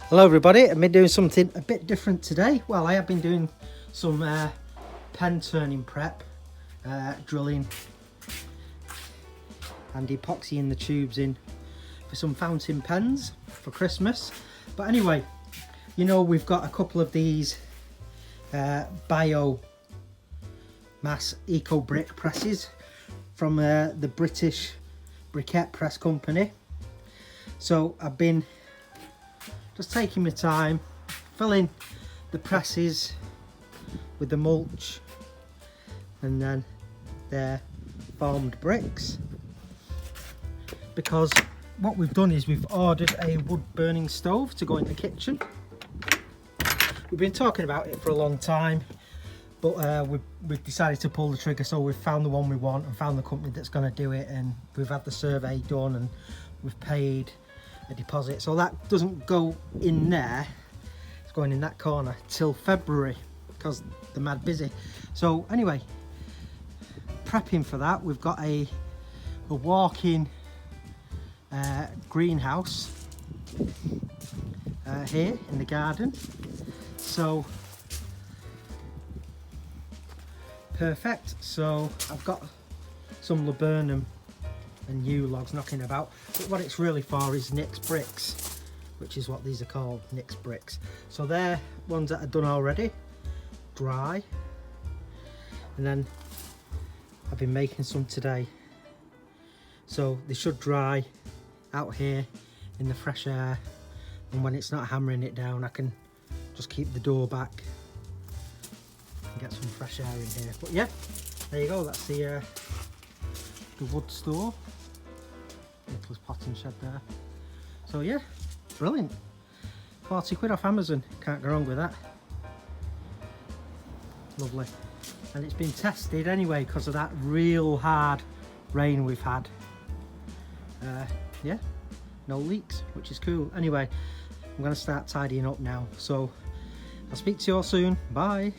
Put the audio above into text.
Hello everybody, I've been doing something a bit different today. Well, I have been doing some pen turning prep, drilling and epoxying the tubes in for some fountain pens for Christmas. But anyway, you know, we've got a couple of these biomass eco brick presses from the British Briquette Press Company. So I've been just taking my time, filling the presses with the mulch, and then they're formed bricks. Because what we've done is we've ordered a wood burning stove to go in the kitchen. We've been talking about it for a long time, but we've decided to pull the trigger. So we've found the one we want and found the company that's going to do it, and we've had the survey done and we've paid a deposit. So that doesn't go in there, it's going in that corner till February because they're mad busy. So anyway, prepping for that, we've got a walk-in greenhouse here in the garden. So perfect. So I've got some laburnum and yew logs knocking about, but what it's really for is Nick's bricks, which is what these are called, Nick's bricks. So they're ones that are done already, dry, and then I've been making some today. So they should dry out here in the fresh air, and when it's not hammering it down, I can just keep the door back and get some fresh air in here. But yeah, there you go, that's the wood store. Nicholas potting shed there. So yeah, brilliant. 40 quid off Amazon, can't go wrong with that. Lovely. And it's been tested anyway because of that real hard rain we've had. Yeah, no leaks, which is cool. Anyway, I'm going to start tidying up now. So I'll speak to you all soon. Bye.